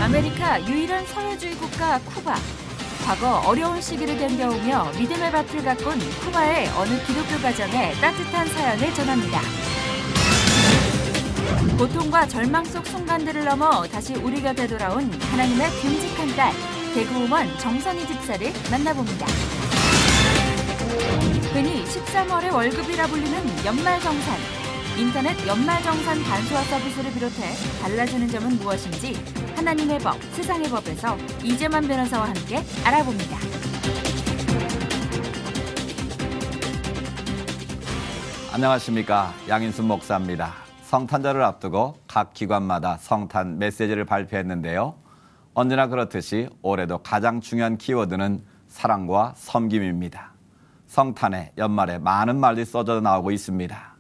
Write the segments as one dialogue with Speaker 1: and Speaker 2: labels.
Speaker 1: 아메리카 유일한 사회주의 국가 쿠바. 과거 어려운 시기를 견뎌오며 믿음의 밭을 가꾼 쿠바의 어느 기독교 가정의 따뜻한 사연을 전합니다. 고통과 절망 속 순간들을 넘어 다시 우리가 되돌아온 하나님의 듬직한 딸, 대구우먼 정선희 집사를 만나봅니다. 흔히 13월의 월급이라 불리는 연말정산. 인터넷 연말정산 단수화 서비스를 비롯해 달라지는 점은 무엇인지 하나님의 법, 세상의 법에서 이재만 변호사와 함께 알아봅니다.
Speaker 2: 안녕하십니까. 양인순 목사입니다. 성탄절을 앞두고 각 기관마다 성탄 메시지를 발표했는데요. 언제나 그렇듯이 올해도 가장 중요한 키워드는 사랑과 섬김입니다. 성탄에 연말에 많은 말들이 써져 나오고 있습니다.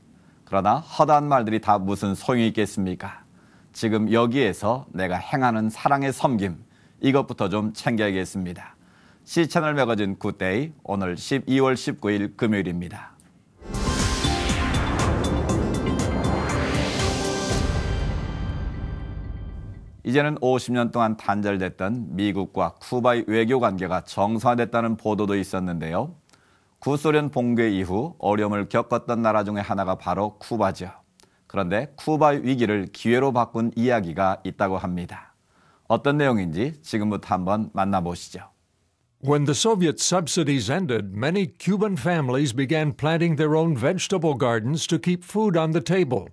Speaker 2: 그러나 허다한 말들이 다 무슨 소용이 있겠습니까? 지금 여기에서 내가 행하는 사랑의 섬김, 이것부터 좀 챙겨야겠습니다. C채널 매거진 굿데이, 오늘 12월 19일 금요일입니다. 이제는 50년 동안 단절됐던 미국과 쿠바의 외교 관계가 정상화됐다는 보도도 있었는데요. 구소련 붕괴 이후 어려움을 겪었던 나라 중에 하나가 바로 쿠바죠. 그런데 쿠바의 위기를 기회로 바꾼 이야기가 있다고 합니다. 어떤 내용인지 지금부터 한번 만나보시죠.
Speaker 3: When the Soviet subsidies ended, many Cuban families began planting their own vegetable gardens to keep food on the table.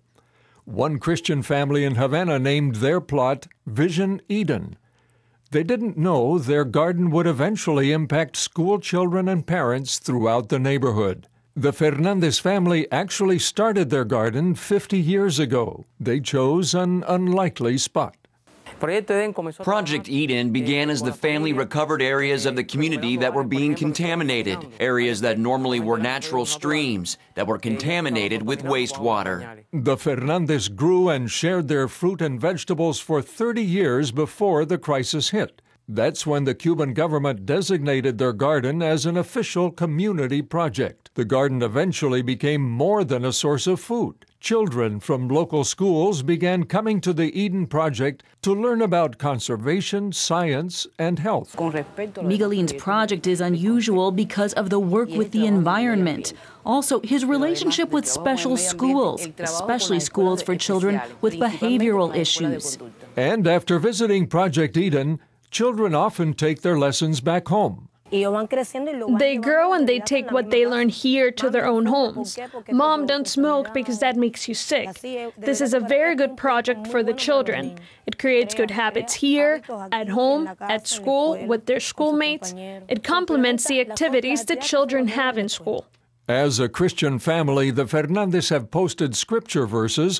Speaker 3: One Christian family in Havana named their plot Vision Eden. They didn't know their garden would eventually impact school children and parents throughout the neighborhood. The Fernandez family actually started their garden 50 years ago. They chose an unlikely spot.
Speaker 4: Project Eden began as the family recovered areas of the community that were being contaminated, areas that normally were natural streams that were contaminated with wastewater.
Speaker 3: The Fernandez grew and shared their fruit and vegetables for 30 years before the crisis hit. That's when the Cuban government designated their garden as an official community project. The garden eventually became more than a source of food. Children from local schools began coming to the Eden Project to learn about conservation, science, and health.
Speaker 5: Miguelin's project is unusual because of the work with the environment. Also, his relationship with special schools, especially schools for children with behavioral issues.
Speaker 3: And after visiting Project Eden, children often take their lessons back home.
Speaker 6: They grow and they take what they learn here to their own homes. Mom, don't smoke because that makes you sick. This is a very good project for the children. It creates good habits here, at home, at school, with their schoolmates. It complements the activities the children have in school.
Speaker 3: As a Christian family, the Fernandez have posted scripture verses,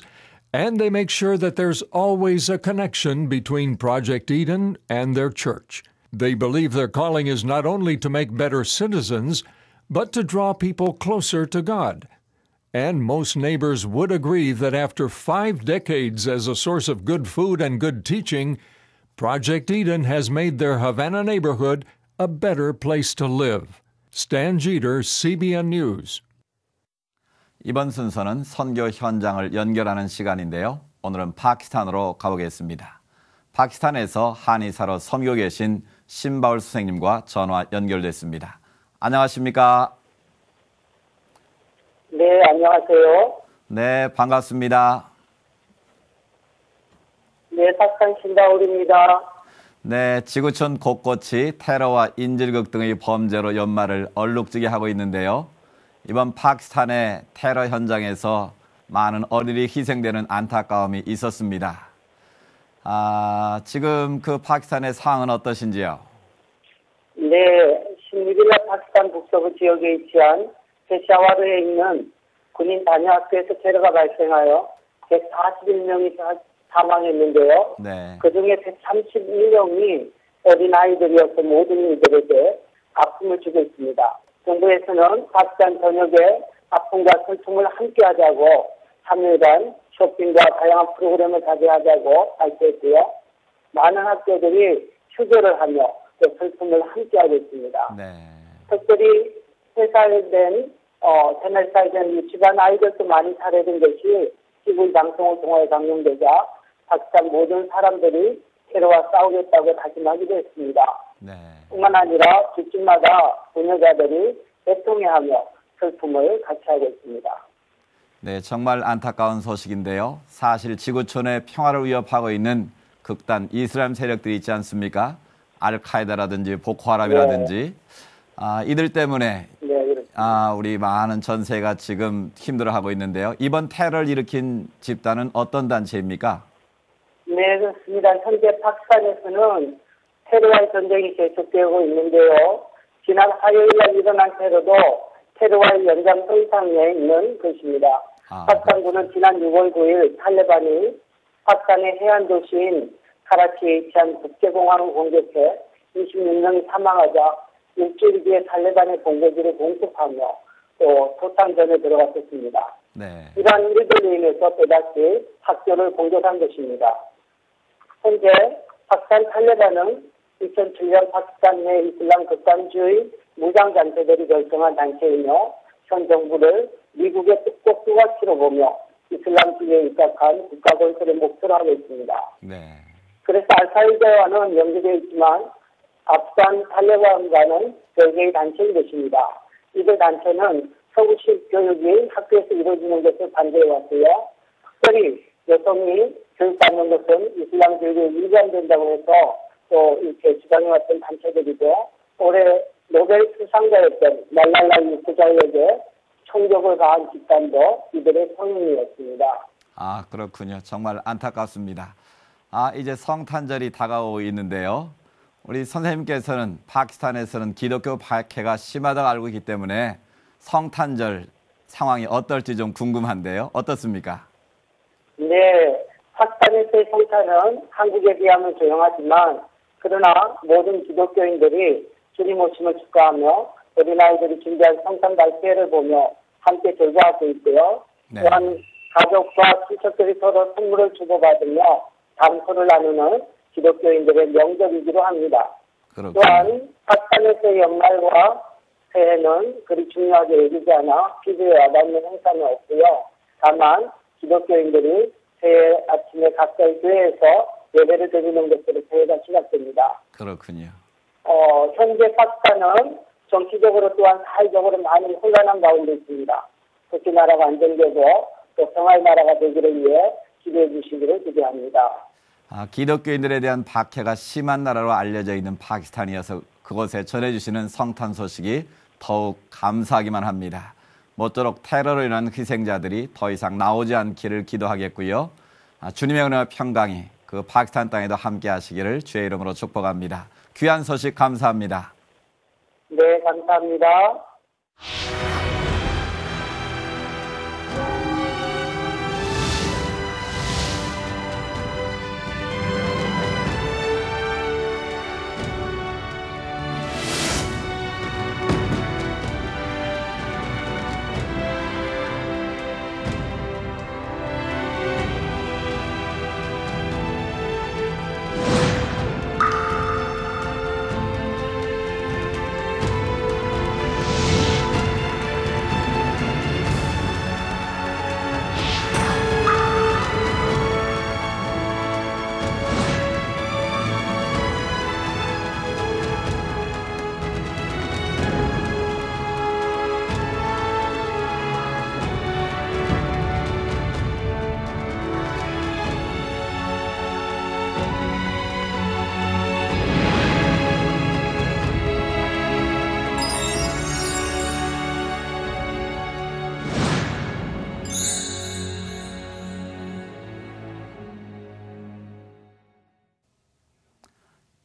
Speaker 3: and they make sure that there's always a connection between Project Eden and their church. They believe their calling is not only to make better citizens, but to draw people closer to God. And most neighbors would agree that after 5 decades as a source of good food and good teaching, Project Eden has made their Havana neighborhood a better place to live. Stan Jeter, CBN News.
Speaker 2: 이번 순서는 선교 현장을 연결하는 시간인데요. 오늘은 파키스탄으로 가보겠습니다. 파키스탄에서 한의사로 섬기고 계신 신바울 선생님과 전화 연결됐습니다. 안녕하십니까?
Speaker 7: 네, 안녕하세요.
Speaker 2: 네, 반갑습니다.
Speaker 7: 네, 파키스탄 신바울입니다.
Speaker 2: 네, 지구촌 곳곳이 테러와 인질극 등의 범죄로 연말을 얼룩지게 하고 있는데요. 이번 파키스탄의 테러 현장에서 많은 어린이 희생되는 안타까움이 있었습니다. 지금 그 파키스탄의 상황은 어떠신지요?
Speaker 7: 네, 16일날 파키스탄 북서부 지역에 위치한 페샤와르에 있는 군인 단위학교에서 테러가 발생하여 141명이 사망했는데요.
Speaker 2: 네.
Speaker 7: 그중에 132명이 어린아이들이어서 모든 이들에게 아픔을 주고 있습니다. 정부에서는 파키스탄 전역에 아픔과 슬픔을 함께하자고 3일간 쇼핑과 다양한 프로그램을 자제하자고 발표했고요. 많은 학교들이 휴교를 하며 그 슬픔을 함께하고 있습니다.
Speaker 2: 네.
Speaker 7: 특별히 3살 된 유치반 아이들도 많이 살해된 것이 TV 방송을 통해 강용되자 파키스탄 모든 사람들이 테러와 싸우겠다고 다짐하기도 했습니다.
Speaker 2: 네.
Speaker 7: 뿐만 아니라 집집마다 부녀자들이 애통해하며 슬픔을 같이 하고 있습니다.
Speaker 2: 네, 정말 안타까운 소식인데요. 사실 지구촌의 평화를 위협하고 있는 극단 이슬람 세력들이 있지 않습니까? 알카에다라든지 보코하람이라든지 이들 때문에 우리 많은 전 세계가 지금 힘들어하고 있는데요. 이번 테러를 일으킨 집단은 어떤 단체입니까?
Speaker 7: 네, 그렇습니다. 현재 파키스탄에서는 테러와의 전쟁이 계속되고 있는데요. 지난 화요일 날 일어난 테러도 테러와의 연장선상에 있는 것입니다. 파키스탄군은 지난 6월 9일 탈레반이 파키스탄의 해안 도시인 카라치에 위치한 국제공항을 공격해 26명이 사망하자 일주일 뒤에 탈레반의 본거지를 공습하며 또 토탕전에 들어갔었습니다.
Speaker 2: 네.
Speaker 7: 이러한 일들로 인해서 또다시 학교를 공격한 것입니다. 현재 파키스탄 탈레반은 2007년 파키스탄 내 이슬람 극단주의 무장단체들이 결성한 단체이며 현 정부를 미국의 특급 후가치로 보며 이슬람주의에 입각한 국가 건설을 목표로 하고 있습니다.
Speaker 2: 네.
Speaker 7: 그래서 알카이다와는 연계되어 있지만 아프간 탈레반과는 별개의 단체인 것입니다. 이들 단체는 서구식 교육이 학교에서 이루어지는 것을 반대해왔고요. 특별히 여성이 교육받는 것은 이슬람 교육에 위반된다고 해서 또 이렇게 주장해왔던 단체들이고 올해 노벨 수상자였던 말랄라 유스자에게 총격을 가한 집단도 이들의 성인이었습니다.
Speaker 2: 그렇군요. 정말 안타깝습니다. 이제 성탄절이 다가오고 있는데요. 우리 선생님께서는 파키스탄에서는 기독교 박해가 심하다고 알고 있기 때문에 성탄절 상황이 어떨지 좀 궁금한데요. 어떻습니까?
Speaker 7: 네, 파키스탄에서의 성탄은 한국에 비하면 조용하지만 그러나 모든 기독교인들이 주님 오심을 축하하며 어린아이들이 준비한 성탄 발표회를 보며 함께 즐거워하고 있고요.
Speaker 2: 네.
Speaker 7: 또한 가족과 친척들이 서로 선물을 주고받으며 담소를 나누는 기독교인들의 명절이기도 합니다.
Speaker 2: 그렇군요.
Speaker 7: 또한 파키스탄에서의 연말과 새해는 그리 중요하게 여기지 않아 피부에 와닿는 행사는 없고요. 다만 기독교인들이 새해 아침에 각자의 교회에서 예배를 드리는 것으로 새해가 시작됩니다.
Speaker 2: 그렇군요.
Speaker 7: 현재 파키스탄은 정치적으로 또한 사회적으로 많은 혼란한 가운데 있습니다. 특히 나라가 안정되고 또 평화의 나라가 되기를 위해 기도해 주시기를 기대합니다.
Speaker 2: 기독교인들에 대한 박해가 심한 나라로 알려져 있는 파키스탄이어서 그곳에 전해주시는 성탄 소식이 더욱 감사하기만 합니다. 모쪼록 테러로 인한 희생자들이 더 이상 나오지 않기를 기도하겠고요. 주님의 은혜와 평강이 그 파키스탄 땅에도 함께 하시기를 주의 이름으로 축복합니다. 귀한 소식 감사합니다.
Speaker 7: 네, 감사합니다.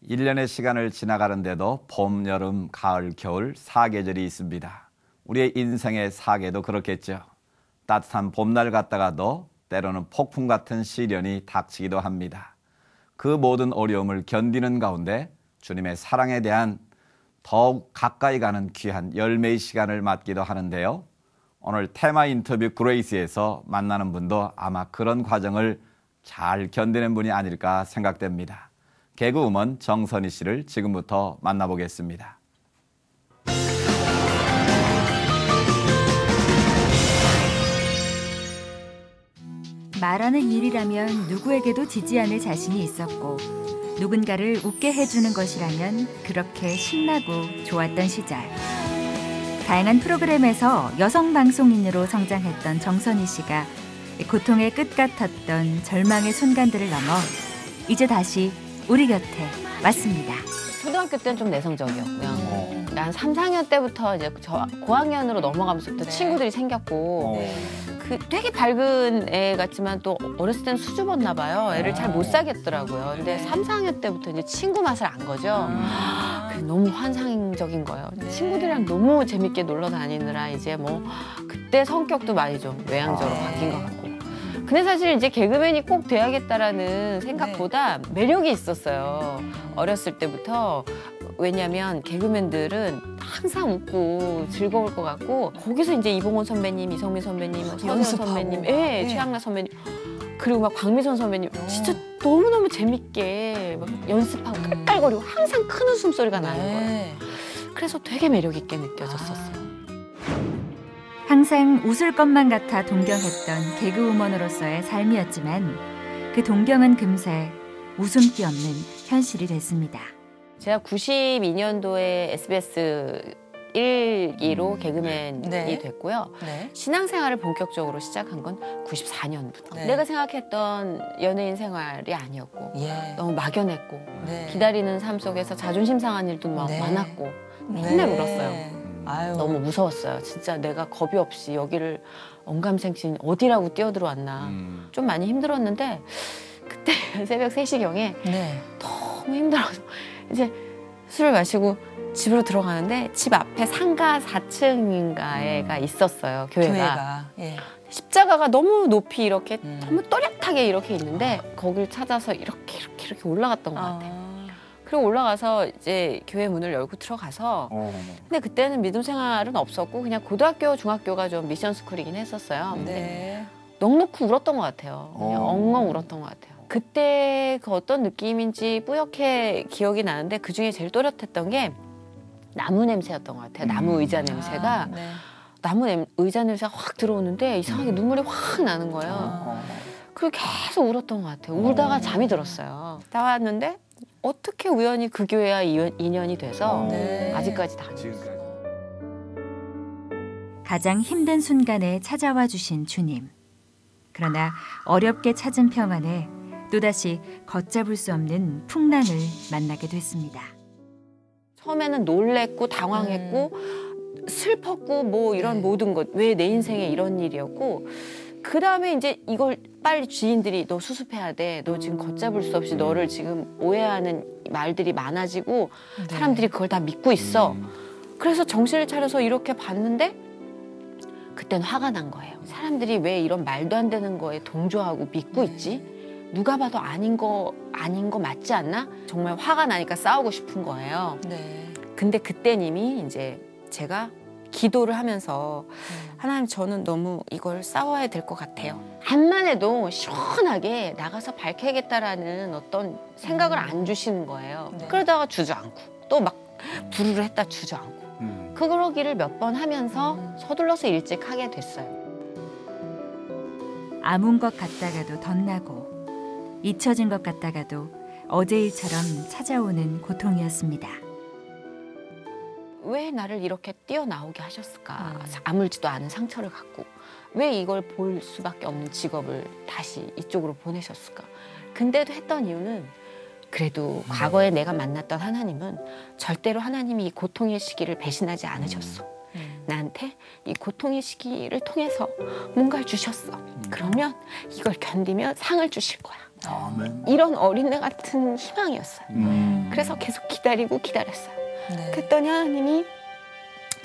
Speaker 2: 일 년의 시간을 지나가는데도 봄, 여름, 가을, 겨울 사계절이 있습니다. 우리의 인생의 사계도 그렇겠죠. 따뜻한 봄날 갔다가도 때로는 폭풍 같은 시련이 닥치기도 합니다. 그 모든 어려움을 견디는 가운데 주님의 사랑에 대한 더욱 가까이 가는 귀한 열매의 시간을 맞기도 하는데요. 오늘 테마 인터뷰 그레이스에서 만나는 분도 아마 그런 과정을 잘 견디는 분이 아닐까 생각됩니다. 개그우먼 정선희 씨를 지금부터 만나보겠습니다.
Speaker 1: 말하는 일이라면 누구에게도 지지 않을 자신이 있었고 누군가를 웃게 해주는 것이라면 그렇게 신나고 좋았던 시절. 다양한 프로그램에서 여성 방송인으로 성장했던 정선희 씨가 고통의 끝 같았던 절망의 순간들을 넘어 이제 다시 우리 곁에 왔습니다.
Speaker 8: 초등학교 때는 좀 내성적이었고요. 난 3, 4학년 때부터 이제 고학년으로 넘어가면서부터 친구들이 생겼고 그 되게 밝은 애 같지만 또 어렸을 때는 수줍었나 봐요. 애를 잘 못 사귀었더라고요. 근데 3, 4학년 때부터 이제 친구 맛을 안 거죠. 그게 너무 환상적인 거예요. 친구들이랑 너무 재밌게 놀러 다니느라 이제 뭐 그때 성격도 많이 좀 외향적으로 바뀐 것 같고. 근데 사실 이제 개그맨이 꼭 돼야겠다라는 생각보다 매력이 있었어요. 어렸을 때부터. 왜냐면 개그맨들은 항상 웃고 즐거울 것 같고 거기서 이제 이봉원 선배님, 이성민 선배님, 서현 선배님, 최양락 선배님 그리고 막 박미선 선배님 진짜 너무너무 재밌게 막 연습하고 깔깔거리고 항상 큰 웃음소리가 나는 거예요. 그래서 되게 매력 있게 느껴졌었어요.
Speaker 1: 항상 웃을 것만 같아 동경했던 개그우먼으로서의 삶이었지만 그 동경은 금세 웃음기 없는 현실이 됐습니다.
Speaker 8: 제가 92년도에 SBS 1기로 개그맨이 됐고요. 신앙생활을 본격적으로 시작한 건 94년부터. 내가 생각했던 연예인 생활이 아니었고 너무 막연했고 기다리는 삶 속에서 자존심 상한 일도 막 많았고 맨날 울었어요. 너무 무서웠어요. 진짜 내가 겁이 없이 여기를 언감생심 어디라고 뛰어들어왔나. 좀 많이 힘들었는데 그때 새벽 3시경에 너무 힘들어서 이제 술을 마시고 집으로 들어가는데 집 앞에 상가 4층인가에가 있었어요. 교회가. 십자가가 너무 높이 이렇게 너무 또렷하게 이렇게 있는데 거길 찾아서 이렇게 올라갔던 것 같아요. 그리고 올라가서 이제 교회 문을 열고 들어가서 근데 그때는 믿음 생활은 없었고 그냥 고등학교, 중학교가 좀 미션 스쿨이긴 했었어요. 근데 넉넉히 울었던 것 같아요. 그냥 엉엉 울었던 것 같아요. 그때 그 어떤 느낌인지 뿌옇게 기억이 나는데 그중에 제일 또렷했던 게 나무 냄새였던 것 같아요. 나무 의자 냄새가. 나무 의자 냄새가 확 들어오는데 이상하게 눈물이 확 나는 거예요. 그리고 계속 울었던 것 같아요. 울다가 잠이 들었어요. 나왔는데 어떻게 우연히 그 교회와 인연이 돼서 아직까지 다.
Speaker 1: 가장 힘든 순간에 찾아와 주신 주님. 그러나 어렵게 찾은 평안에 또다시 걷잡을 수 없는 풍랑을 만나게 됐습니다.
Speaker 8: 처음에는 놀랬고 당황했고 슬펐고 뭐 이런 모든 것. 왜 내 인생에 이런 일이었고 그 다음에 이제 이걸 빨리 지인들이 너 수습해야 돼. 너 지금 걷잡을 수 없이 너를 지금 오해하는 말들이 많아지고 사람들이 그걸 다 믿고 있어. 그래서 정신을 차려서 이렇게 봤는데 그때는 화가 난 거예요. 사람들이 왜 이런 말도 안 되는 거에 동조하고 믿고 있지? 누가 봐도 아닌 거 맞지 않나? 정말 화가 나니까 싸우고 싶은 거예요. 근데 그땐 이미 이제 제가 기도를 하면서 하나님 저는 너무 이걸 싸워야 될 것 같아요. 암만 해도 시원하게 나가서 밝혀야겠다라는 어떤 생각을 안 주시는 거예요. 그러다가 주저앉고 또 막 부르르 했다 주저앉고 그러기를 몇 번 하면서 서둘러서 일찍 하게 됐어요.
Speaker 1: 아문 것 같다가도 덧나고 잊혀진 것 같다가도 어제 일처럼 찾아오는 고통이었습니다.
Speaker 8: 왜 나를 이렇게 뛰어나오게 하셨을까? 아물지도 않은 상처를 갖고 왜 이걸 볼 수밖에 없는 직업을 다시 이쪽으로 보내셨을까? 근데도 했던 이유는 그래도 과거에 내가 만났던 하나님은 절대로 하나님이 이 고통의 시기를 배신하지 않으셨어. 나한테 이 고통의 시기를 통해서 뭔가를 주셨어. 그러면 이걸 견디면 상을 주실 거야. 이런 어린애 같은 희망이었어요. 그래서 계속 기다리고 기다렸어요. 그랬더니 하나님이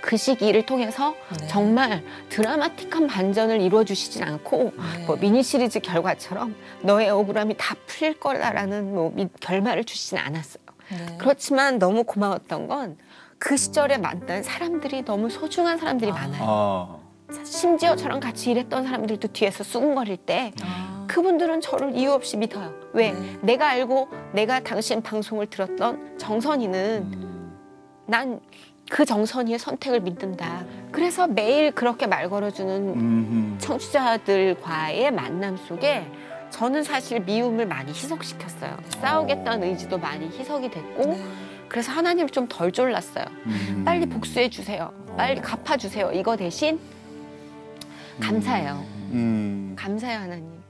Speaker 8: 그 시기를 통해서 정말 드라마틱한 반전을 이루어주시진 않고 뭐 미니 시리즈 결과처럼 너의 억울함이 다 풀릴 거라는 뭐 결말을 주시진 않았어요. 그렇지만 너무 고마웠던 건 그 시절에 만난 사람들이 너무 소중한 사람들이 많아요. 심지어 저랑 같이 일했던 사람들도 뒤에서 수군거릴 때 그분들은 저를 이유 없이 믿어요. 왜? 내가 알고 내가 당신 방송을 들었던 정선이는 난 그 정선이의 선택을 믿는다. 그래서 매일 그렇게 말 걸어주는 청취자들과의 만남 속에 저는 사실 미움을 많이 희석시켰어요. 싸우겠다는 의지도 많이 희석이 됐고 그래서 하나님을 좀 덜 졸랐어요. 빨리 복수해 주세요. 빨리 갚아주세요. 이거 대신 감사해요. 감사해요, 하나님.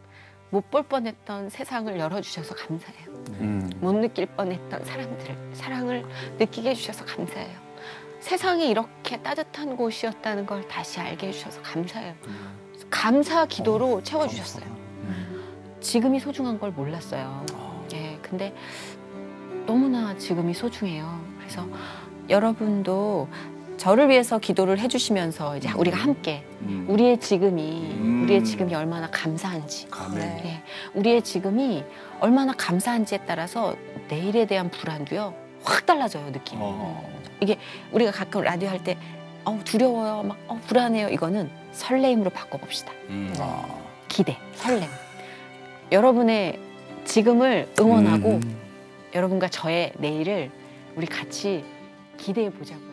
Speaker 8: 못 볼 뻔했던 세상을 열어주셔서 감사해요. 못 느낄 뻔했던 사랑을 느끼게 해주셔서 감사해요. 세상이 이렇게 따뜻한 곳이었다는 걸 다시 알게 해주셔서 감사해요. 감사 기도로 채워주셨어요. 지금이 소중한 걸 몰랐어요. 예, 근데 너무나 지금이 소중해요. 그래서 여러분도 저를 위해서 기도를 해주시면서 이제 우리가 함께 우리의 지금이 얼마나 감사한지, 네, 우리의 지금이 얼마나 감사한지에 따라서 내일에 대한 불안도요 확 달라져요, 느낌이. 이게 우리가 가끔 라디오 할 때 두려워요, 막 불안해요. 이거는 설레임으로 바꿔봅시다. 기대, 설렘. 여러분의 지금을 응원하고 여러분과 저의 내일을 우리 같이 기대해 보자고요.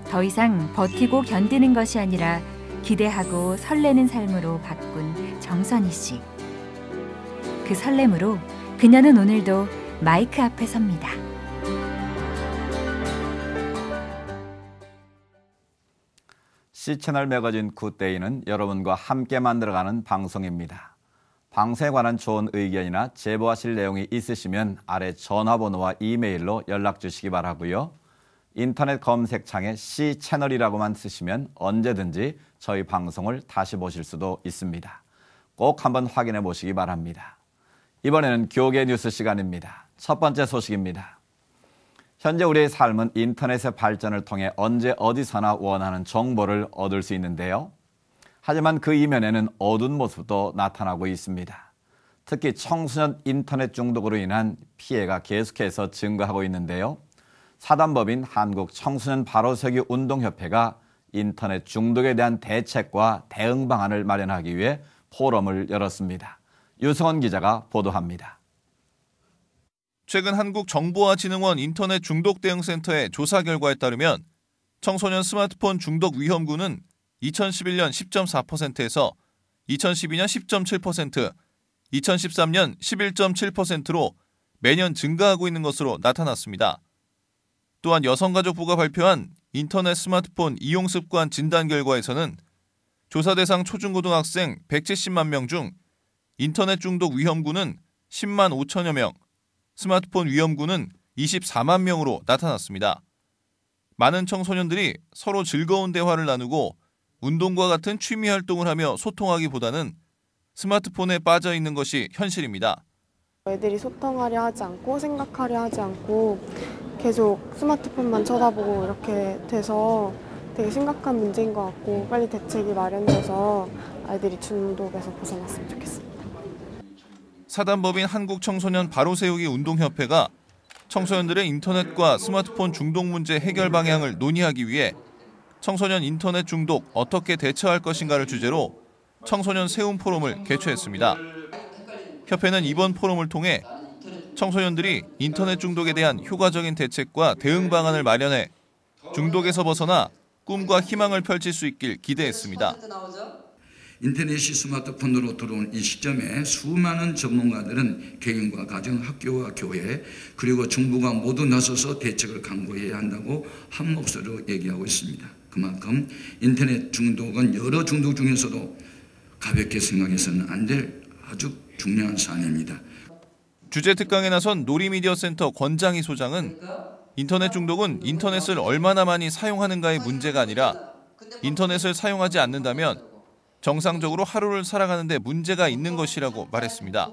Speaker 1: 더 이상 버티고 견디는 것이 아니라 기대하고 설레는 삶으로 바꾼 정선희 씨. 그 설렘으로 그녀는 오늘도 마이크 앞에 섭니다.
Speaker 2: C채널 매거진 굿데이는 여러분과 함께 만들어가는 방송입니다. 방송에 관한 좋은 의견이나 제보하실 내용이 있으시면 아래 전화번호와 이메일로 연락 주시기 바라고요. 인터넷 검색창에 C채널이라고만 쓰시면 언제든지 저희 방송을 다시 보실 수도 있습니다. 꼭 한번 확인해 보시기 바랍니다. 이번에는 교계 뉴스 시간입니다. 첫 번째 소식입니다. 현재 우리의 삶은 인터넷의 발전을 통해 언제 어디서나 원하는 정보를 얻을 수 있는데요. 하지만 그 이면에는 어두운 모습도 나타나고 있습니다. 특히 청소년 인터넷 중독으로 인한 피해가 계속해서 증가하고 있는데요. 사단법인 한국청소년 바로세우기 운동협회가 인터넷 중독에 대한 대책과 대응 방안을 마련하기 위해 포럼을 열었습니다. 유성원 기자가 보도합니다.
Speaker 9: 최근 한국정보화진흥원 인터넷 중독대응센터의 조사 결과에 따르면 청소년 스마트폰 중독 위험군은 2011년 10.4%에서 2012년 10.7%, 2013년 11.7%로 매년 증가하고 있는 것으로 나타났습니다. 또한 여성가족부가 발표한 인터넷 스마트폰 이용 습관 진단 결과에서는 조사 대상 초중고등학생 170만 명 중 인터넷 중독 위험군은 10만 5천여 명, 스마트폰 위험군은 24만 명으로 나타났습니다. 많은 청소년들이 서로 즐거운 대화를 나누고 운동과 같은 취미 활동을 하며 소통하기보다는 스마트폰에 빠져 있는 것이 현실입니다.
Speaker 10: 애들이 소통하려 하지 않고 생각하려 하지 않고 계속 스마트폰만 쳐다보고 이렇게 돼서 되게 심각한 문제인 것 같고 빨리 대책이 마련돼서 아이들이 중독에서 벗어났으면 좋겠습니다.
Speaker 9: 사단법인 한국청소년 바로세우기 운동협회가 청소년들의 인터넷과 스마트폰 중독 문제 해결 방향을 논의하기 위해 청소년 인터넷 중독 어떻게 대처할 것인가를 주제로 청소년 세움 포럼을 개최했습니다. 협회는 이번 포럼을 통해 청소년들이 인터넷 중독에 대한 효과적인 대책과 대응 방안을 마련해 중독에서 벗어나 꿈과 희망을 펼칠 수 있길 기대했습니다.
Speaker 11: 인터넷이 스마트폰으로 들어온 이 시점에 수많은 전문가들은 개인과 가정, 학교와 교회 그리고 정부가 모두 나서서 대책을 강구해야 한다고 한 목소리로 얘기하고 있습니다. 그만큼 인터넷 중독은 여러 중독 중에서도 가볍게 생각해서는 안 될 아주 중요한 사안입니다.
Speaker 9: 주제 특강에 나선 놀이미디어센터 권장희 소장은 인터넷 중독은 인터넷을 얼마나 많이 사용하는가의 문제가 아니라 인터넷을 사용하지 않는다면 정상적으로 하루를 살아가는 데 문제가 있는 것이라고 말했습니다.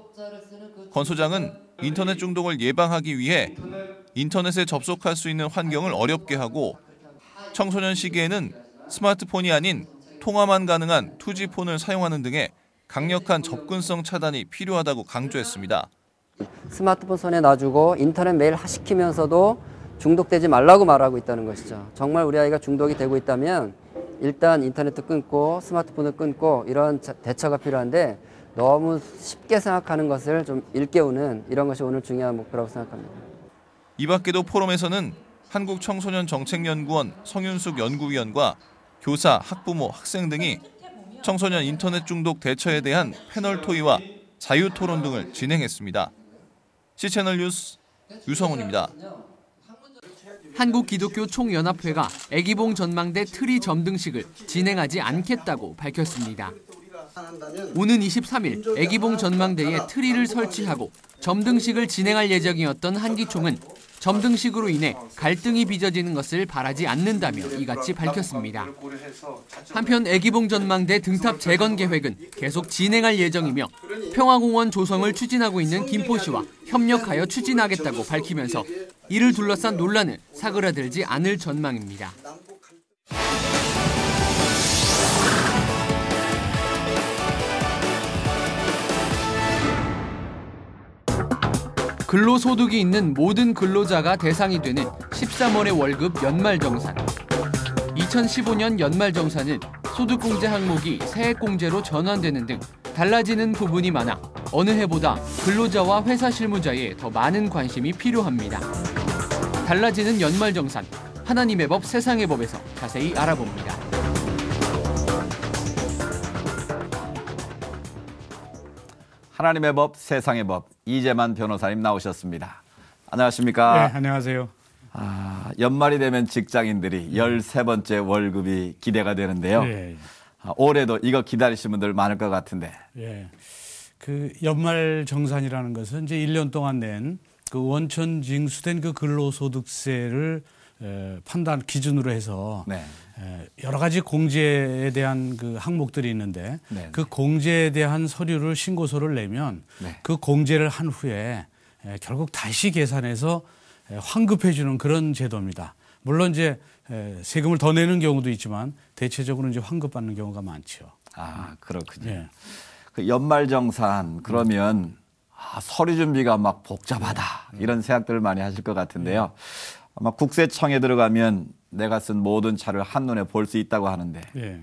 Speaker 9: 권 소장은 인터넷 중독을 예방하기 위해 인터넷에 접속할 수 있는 환경을 어렵게 하고 청소년 시기에는 스마트폰이 아닌 통화만 가능한 2G폰을 사용하는 등의 강력한 접근성 차단이 필요하다고 강조했습니다.
Speaker 12: 스마트폰 손에 놔주고 인터넷 매일 시키면서도 중독되지 말라고 말하고 있다는 것이죠. 정말 우리 아이가 중독이 되고 있다면 일단 인터넷도 끊고 스마트폰을 끊고 이런 대처가 필요한데 너무 쉽게 생각하는 것을 좀 일깨우는 이런 것이 오늘 중요한 목표라고 생각합니다.
Speaker 9: 이 밖에도 포럼에서는 한국청소년정책연구원 성윤숙 연구위원과 교사, 학부모, 학생 등이 청소년 인터넷 중독 대처에 대한 패널 토의와 자유 토론 등을 진행했습니다. C채널 뉴스 유성훈입니다.
Speaker 13: 한국기독교총연합회가 애기봉 전망대 트리 점등식을 진행하지 않겠다고 밝혔습니다. 오는 23일 애기봉 전망대에 트리를 설치하고 점등식을 진행할 예정이었던 한기총은 점등식으로 인해 갈등이 빚어지는 것을 바라지 않는다며 이같이 밝혔습니다. 한편 애기봉 전망대 등탑 재건 계획은 계속 진행할 예정이며 평화공원 조성을 추진하고 있는 김포시와 협력하여 추진하겠다고 밝히면서 이를 둘러싼 논란은 사그라들지 않을 전망입니다. 근로소득이 있는 모든 근로자가 대상이 되는 13월의 월급 연말정산. 2015년 연말정산은 소득공제 항목이 세액공제로 전환되는 등 달라지는 부분이 많아 어느 해보다 근로자와 회사 실무자에 더 많은 관심이 필요합니다. 달라지는 연말정산, 하나님의 법 세상의 법에서 자세히 알아봅니다.
Speaker 2: 하나님의 법 세상의 법 이재만 변호사님 나오셨습니다. 안녕하십니까?
Speaker 14: 네, 안녕하세요.
Speaker 2: 연말이 되면 직장인들이 13번째 월급이 기대가 되는데요.
Speaker 14: 네.
Speaker 2: 올해도 이거 기다리시는 분들 많을 것 같은데.
Speaker 14: 예. 그 연말 정산이라는 것은 이제 1년 동안 낸 그 원천 징수된 그 근로소득세를 판단 기준으로 해서
Speaker 2: 네.
Speaker 14: 여러 가지 공제에 대한 그 항목들이 있는데
Speaker 2: 네.
Speaker 14: 그 공제에 대한 서류를 신고서를 내면
Speaker 2: 네.
Speaker 14: 그 공제를 한 후에 결국 다시 계산해서 환급해 주는 그런 제도입니다. 물론 이제 세금을 더 내는 경우도 있지만 대체적으로 이제 환급받는 경우가 많죠.
Speaker 2: 그렇군요.
Speaker 14: 예.
Speaker 2: 그 연말정산 그러면 서류 준비가 막 복잡하다 이런 생각들을 많이 하실 것 같은데요. 아마 국세청에 들어가면 내가 쓴 모든 자료를 한눈에 볼 수 있다고 하는데.
Speaker 14: 예.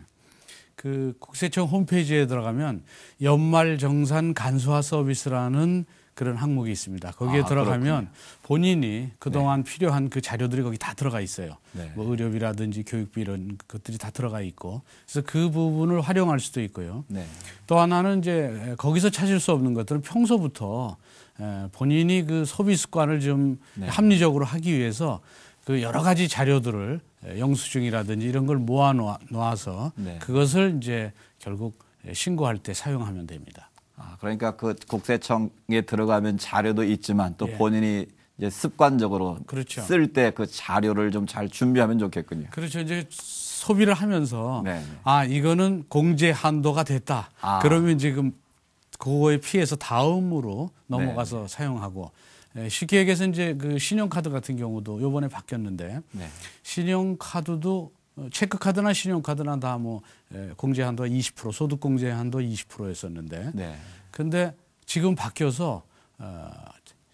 Speaker 14: 그 국세청 홈페이지에 들어가면 연말정산 간소화 서비스라는 그런 항목이 있습니다. 거기에 들어가면
Speaker 2: 그렇군요.
Speaker 14: 본인이 그동안 필요한 그 자료들이 거기 다 들어가 있어요.
Speaker 2: 네.
Speaker 14: 뭐 의료비라든지 교육비 이런 것들이 다 들어가 있고 그래서 그 부분을 활용할 수도 있고요.
Speaker 2: 네.
Speaker 14: 또 하나는 이제 거기서 찾을 수 없는 것들은 평소부터 본인이 그 소비 습관을 좀 합리적으로 하기 위해서 그 여러 가지 자료들을 영수증이라든지 이런 걸 모아 놓아서 그것을 이제 결국 신고할 때 사용하면 됩니다.
Speaker 2: 그러니까 그 국세청에 들어가면 자료도 있지만 또 본인이 이제 습관적으로
Speaker 14: 그렇죠.
Speaker 2: 쓸 때 그 자료를 좀 잘 준비하면 좋겠군요.
Speaker 14: 그렇죠. 이제 소비를 하면서 이거는 공제 한도가 됐다. 그러면 지금 그거에 피해서 다음으로 넘어가서 사용하고 쉽게 얘기해서 이제 그 신용카드 같은 경우도 요번에 바뀌었는데 신용카드도 체크카드나 신용카드나 다 뭐 공제 한도가 20% 소득 공제 한도 20%였었는데 근데 지금 바뀌어서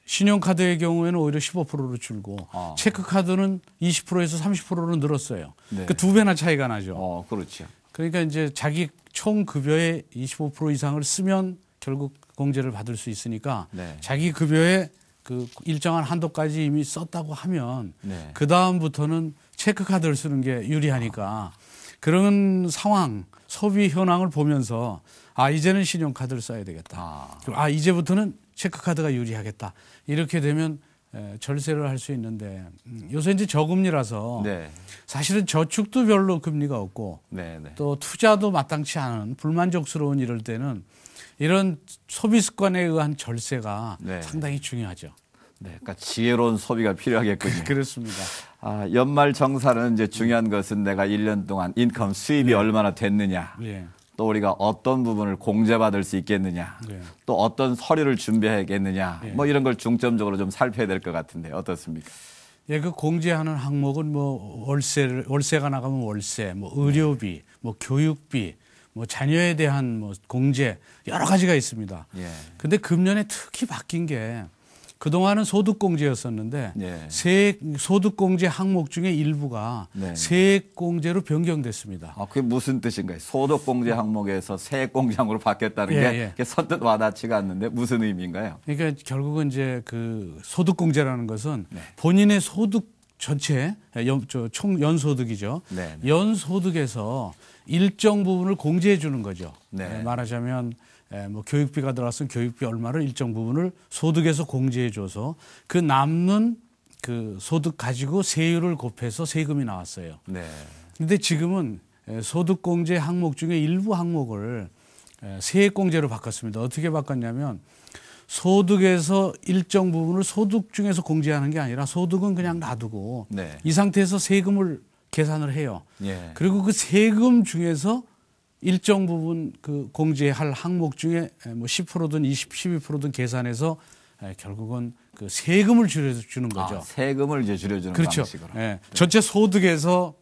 Speaker 14: 신용카드의 경우에는 오히려 15%로 줄고 체크카드는 20%에서 30%로 늘었어요. 그 두 배나 차이가 나죠.
Speaker 2: 그렇죠.
Speaker 14: 그러니까 이제 자기 총 급여의 25% 이상을 쓰면 결국 공제를 받을 수 있으니까 자기 급여의 그 일정한 한도까지 이미 썼다고 하면 그 다음부터는 체크카드를 쓰는 게 유리하니까 그런 상황, 소비 현황을 보면서 이제는 신용카드를 써야 되겠다. 이제부터는 체크카드가 유리하겠다. 이렇게 되면 절세를 할 수 있는데 요새 이제 저금리라서 사실은 저축도 별로 금리가 없고 또 투자도 마땅치 않은 불만족스러운 이럴 때는 이런 소비 습관에 의한 절세가 상당히 중요하죠.
Speaker 2: 그러니까 지혜로운 소비가 필요하겠군요.
Speaker 14: 그렇습니다.
Speaker 2: 연말 정산은 이제 중요한 것은 내가 1년 동안 인컴 수입이 얼마나 됐느냐. 또 우리가 어떤 부분을 공제받을 수 있겠느냐. 또 어떤 서류를 준비해야겠느냐. 뭐 이런 걸 중점적으로 좀 살펴야 될 것 같은데 어떻습니까?
Speaker 14: 그 공제하는 항목은 뭐 월세가 나가면 월세, 뭐 의료비, 뭐 교육비, 뭐 자녀에 대한 뭐 공제 여러 가지가 있습니다. 근데 금년에 특히 바뀐 게 그동안은 소득공제였었는데 소득공제 항목 중에 일부가 세액공제로 변경됐습니다.
Speaker 2: 그게 무슨 뜻인가요? 소득공제 항목에서 세액공제 항목으로 바뀌었다는 게 선뜻 와닿지가 않는데 무슨 의미인가요?
Speaker 14: 그러니까 결국은 이제 그 소득공제라는 것은 본인의 소득 전체 총 연소득이죠. 연소득에서 일정 부분을 공제해 주는 거죠.
Speaker 2: 네.
Speaker 14: 말하자면 뭐 교육비가 들어갔으면 교육비 얼마를 일정 부분을 소득에서 공제해 줘서 그 남는 그 소득 가지고 세율을 곱해서 세금이 나왔어요.
Speaker 2: 네.
Speaker 14: 근데 지금은 소득공제 항목 중에 일부 항목을 세액공제로 바꿨습니다. 어떻게 바꿨냐면 소득에서 일정 부분을 소득 중에서 공제하는 게 아니라 소득은 그냥 놔두고
Speaker 2: 네.
Speaker 14: 이 상태에서 세금을 계산을 해요.
Speaker 2: 예.
Speaker 14: 그리고 그 세금 중에서 일정 부분 그 공제할 항목 중에 뭐 10%든 12%든 계산해서 결국은 그 세금을 줄여주는 거죠.
Speaker 2: 세금을 이제 줄여주는
Speaker 14: 그렇죠.
Speaker 2: 방식으로.
Speaker 14: 네. 전체 소득에서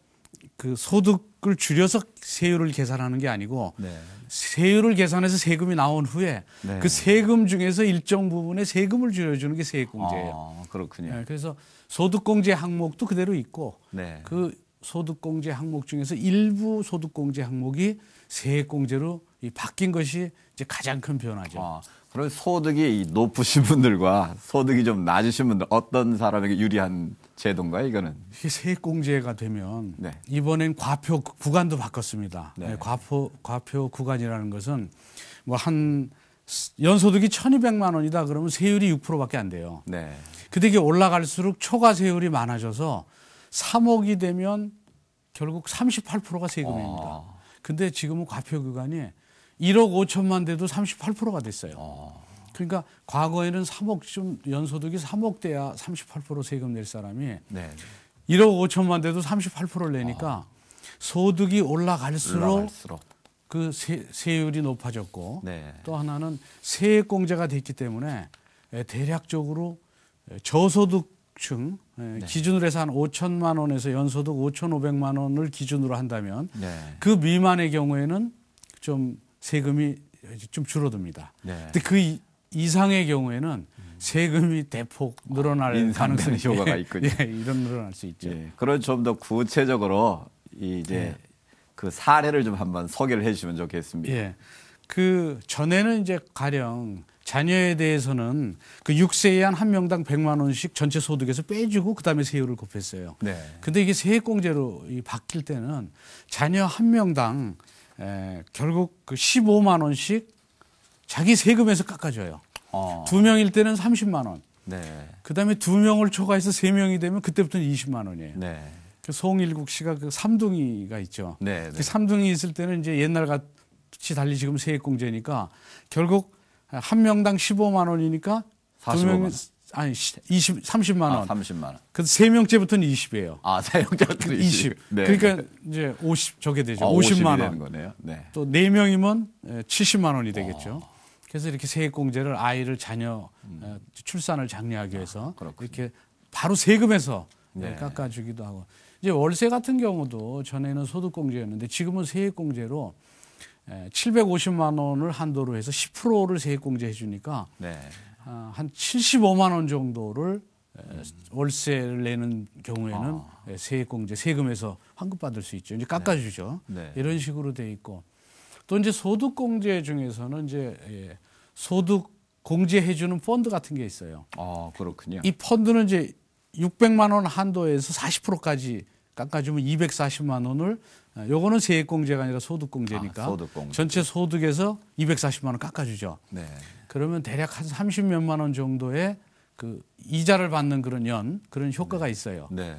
Speaker 14: 그 소득을 줄여서 세율을 계산하는 게 아니고
Speaker 2: 네.
Speaker 14: 세율을 계산해서 세금이 나온 후에
Speaker 2: 네.
Speaker 14: 그 세금 중에서 일정 부분의 세금을 줄여주는 게 세액공제예요.
Speaker 2: 그렇군요.
Speaker 14: 네. 그래서 소득공제 항목도 그대로 있고
Speaker 2: 네.
Speaker 14: 그 소득공제 항목 중에서 일부 소득공제 항목이 세액공제로 바뀐 것이 이제 가장 큰 변화죠.
Speaker 2: 그럼 소득이 높으신 분들과 소득이 좀 낮으신 분들 어떤 사람에게 유리한 제도인가요, 이거는?
Speaker 14: 이게 세액공제가 되면
Speaker 2: 네.
Speaker 14: 이번엔 과표 구간도 바꿨습니다.
Speaker 2: 네.
Speaker 14: 과표 구간이라는 것은 뭐 한 연소득이 1,200만 원이다 그러면 세율이 6%밖에 안 돼요.
Speaker 2: 네.
Speaker 14: 근데 이게 올라갈수록 초과 세율이 많아져서 3억이 되면 결국 38%가 세금입니다. 근데 지금은 과표 구간이 1억 5천만 돼도 38%가 됐어요. 그러니까 과거에는 3억쯤 연소득이 3억 돼야 38% 세금 낼 사람이
Speaker 2: 네.
Speaker 14: 1억 5천만 돼도 38%를 내니까 소득이 올라갈수록 그 세율이 높아졌고
Speaker 2: 네.
Speaker 14: 또 하나는 세액공제가 됐기 때문에 대략적으로 저소득층 기준으로 해서 한 5천만 원에서 연소득 5,500만 원을 기준으로 한다면
Speaker 2: 네.
Speaker 14: 그 미만의 경우에는 좀 세금이 좀 줄어듭니다.
Speaker 2: 네.
Speaker 14: 근데 그 이상의 경우에는 세금이 대폭 늘어날 가능성이
Speaker 2: 효과가 있군요.
Speaker 14: 예, 이런 늘어날 수 있죠.
Speaker 2: 예. 그럼 좀 더 구체적으로 이제 그 사례를 좀 한번 소개를 해주시면 좋겠습니다.
Speaker 14: 예. 그 전에는 이제 가령 자녀에 대해서는 그 6세 이한 한 명당 100만 원씩 전체 소득에서 빼주고 그다음에 세율을 곱했어요.
Speaker 2: 네.
Speaker 14: 근데 이게 세액공제로 바뀔 때는 자녀 한 명당 결국 그 15만 원씩 자기 세금에서 깎아줘요. 2명일 때는 30만 원.
Speaker 2: 네.
Speaker 14: 그다음에 2명을 초과해서 3명이 되면 그때부터는 20만 원이에요.
Speaker 2: 네.
Speaker 14: 그 송일국 씨가 그 삼둥이가 있죠.
Speaker 2: 네.
Speaker 14: 그 삼둥이 있을 때는 이제 옛날 같이 달리 지금 세액공제니까 결국 한 명당 15만 원이니까
Speaker 2: 45만 원.
Speaker 14: 아니 30만 원.
Speaker 2: 30만 원.
Speaker 14: 그래서 3명째부터는 20이에요.
Speaker 2: 3명째부터는
Speaker 14: 20.
Speaker 2: 네.
Speaker 14: 그러니까 이제 50 저게 되죠. 50만 원.
Speaker 2: 되는 거네요. 네.
Speaker 14: 또 4명이면 70만 원이 되겠죠. 그래서 이렇게 세액공제를 아이를 자녀 출산을 장려하기 위해서 이렇게 바로 세금에서 깎아주기도 하고. 이제 월세 같은 경우도 전에는 소득공제였는데 지금은 세액공제로 750만 원을 한도로 해서 10%를 세액공제해 주니까 한 75만 원 정도를 월세를 내는 경우에는 세액공제, 세금에서 환급받을 수 있죠. 이제 깎아주죠.
Speaker 2: 네.
Speaker 14: 이런 식으로 돼 있고 또 이제 소득공제 중에서는 이제 소득 공제해주는 펀드 같은 게 있어요.
Speaker 2: 그렇군요.
Speaker 14: 이 펀드는 이제 600만 원 한도에서 40%까지 깎아주면 240만 원을 요거는 세액공제가 아니라 소득공제니까
Speaker 2: 소득공제.
Speaker 14: 전체 소득에서 240만 원 깎아주죠.
Speaker 2: 네.
Speaker 14: 그러면 대략 한 30몇만 원 정도의 그 이자를 받는 그런 효과가 있어요.
Speaker 2: 네.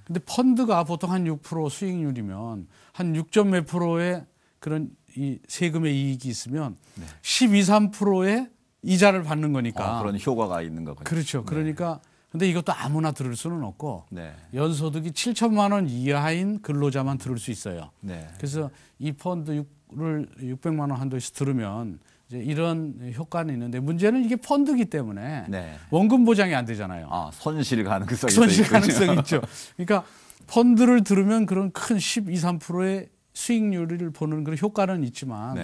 Speaker 14: 근데 펀드가 보통 한 6% 수익률이면 한 6점 몇 프로의 그런 이 세금의 이익이 있으면 12, 3%의 이자를 받는 거니까.
Speaker 2: 그런 효과가 있는 거군요.
Speaker 14: 그렇죠. 그러니까 근데 이것도 아무나 들을 수는 없고 연소득이 7천만 원 이하인 근로자만 들을 수 있어요.
Speaker 2: 네.
Speaker 14: 그래서 이 펀드를 600만 원 한도에서 들으면 이제 이런 효과는 있는데 문제는 이게 펀드기 때문에 원금 보장이 안 되잖아요.
Speaker 2: 손실 가능성이
Speaker 14: 손실 가능성이 있죠. 그러니까 펀드를 들으면 그런 큰 12, 3%의 수익률을 보는 그런 효과는 있지만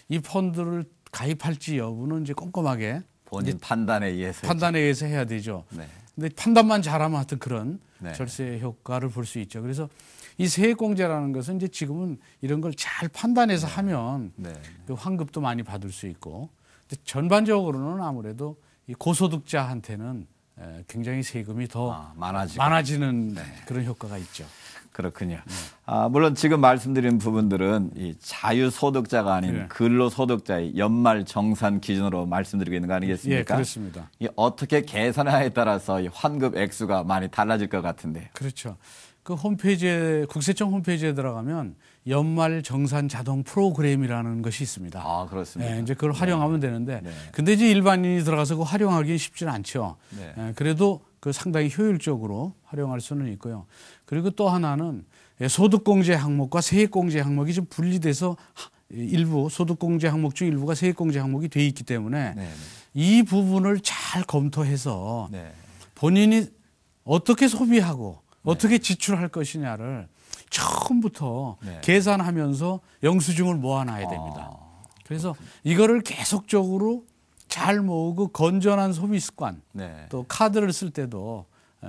Speaker 14: 이 펀드를 가입할지 여부는 이제 꼼꼼하게
Speaker 2: 본인 판단에 의해서
Speaker 14: 해야 되죠. 근데 판단만 잘하면 하여튼 그런 절세 효과를 볼 수 있죠. 그래서 이 세액공제라는 것은 이제 지금은 이런 걸 잘 판단해서 하면 그 환급도 많이 받을 수 있고 근데 전반적으로는 아무래도 이 고소득자한테는 굉장히 세금이 더 많아지는 그런 효과가 있죠.
Speaker 2: 그렇군요. 물론 지금 말씀드린 부분들은 이 자유소득자가 아닌
Speaker 14: 예.
Speaker 2: 근로소득자의 연말정산 기준으로 말씀드리고 있는 거 아니겠습니까?
Speaker 14: 예, 그렇습니다.
Speaker 2: 이 어떻게 계산하에 따라서 이 환급 액수가 많이 달라질 것 같은데.
Speaker 14: 그렇죠. 그 홈페이지에 국세청 홈페이지에 들어가면 연말 정산 자동 프로그램이라는 것이 있습니다.
Speaker 2: 아, 그렇습니다.
Speaker 14: 네, 이제 그걸 활용하면 되는데, 근데 이제 일반인이 들어가서 그거 활용하기 쉽지는 않죠. 그래도 그 상당히 효율적으로 활용할 수는 있고요. 그리고 또 하나는 소득공제 항목과 세액공제 항목이 좀 분리돼서 일부 소득공제 항목 중 일부가 세액공제 항목이 돼 있기 때문에 이 부분을 잘 검토해서 본인이 어떻게 소비하고 어떻게 지출할 것이냐를 처음부터 계산하면서 영수증을 모아놔야 됩니다. 그래서 이거를 계속적으로 잘 모으고 건전한 소비 습관, 또 카드를 쓸 때도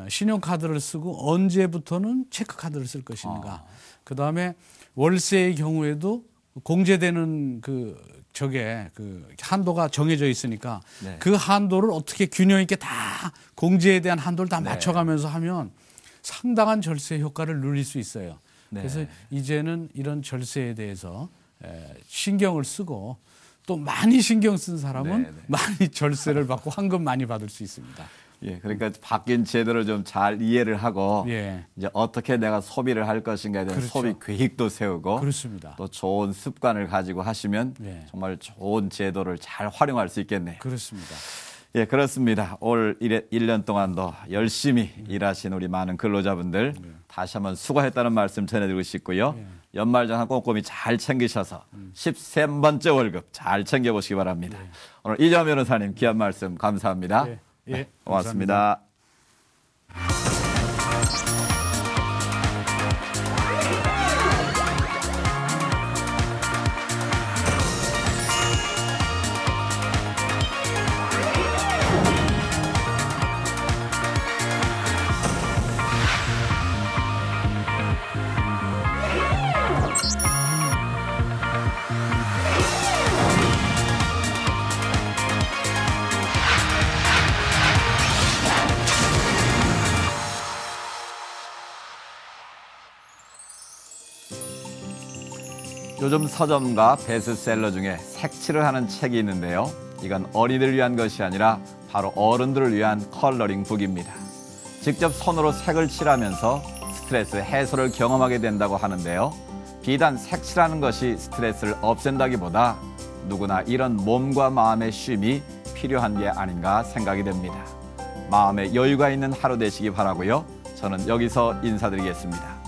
Speaker 14: 신용카드를 쓰고 언제부터는 체크카드를 쓸 것인가. 그다음에 월세의 경우에도 공제되는 그 한도가 정해져 있으니까 그 한도를 어떻게 균형 있게 다 공제에 대한 한도를 다 맞춰가면서 하면 상당한 절세 효과를 누릴 수 있어요. 그래서 이제는 이런 절세에 대해서 신경을 쓰고 또 많이 신경 쓴 사람은 많이 절세를 받고 환급 많이 받을 수 있습니다.
Speaker 2: 예, 그러니까 바뀐 제도를 좀 잘 이해를 하고 이제 어떻게 내가 소비를 할 것인가에 대한 소비 계획도 세우고
Speaker 14: 그렇습니다.
Speaker 2: 또 좋은 습관을 가지고 하시면 정말 좋은 제도를 잘 활용할 수 있겠네요.
Speaker 14: 그렇습니다.
Speaker 2: 예, 그렇습니다. 올 1년 동안도 열심히 일하신 우리 많은 근로자분들 다시 한번 수고했다는 말씀 전해드리고 싶고요. 연말정산 꼼꼼히 잘 챙기셔서 13번째 월급 잘 챙겨보시기 바랍니다. 오늘 이재화 변호사님 귀한 말씀 감사합니다. 고맙습니다. 요즘 서점과 베스트셀러 중에 색칠을 하는 책이 있는데요. 이건 어린이들을 위한 것이 아니라 바로 어른들을 위한 컬러링 북입니다. 직접 손으로 색을 칠하면서 스트레스 해소를 경험하게 된다고 하는데요. 비단 색칠하는 것이 스트레스를 없앤다기보다 누구나 이런 몸과 마음의 쉼이 필요한 게 아닌가 생각이 됩니다. 마음에 여유가 있는 하루 되시기 바라고요. 저는 여기서 인사드리겠습니다.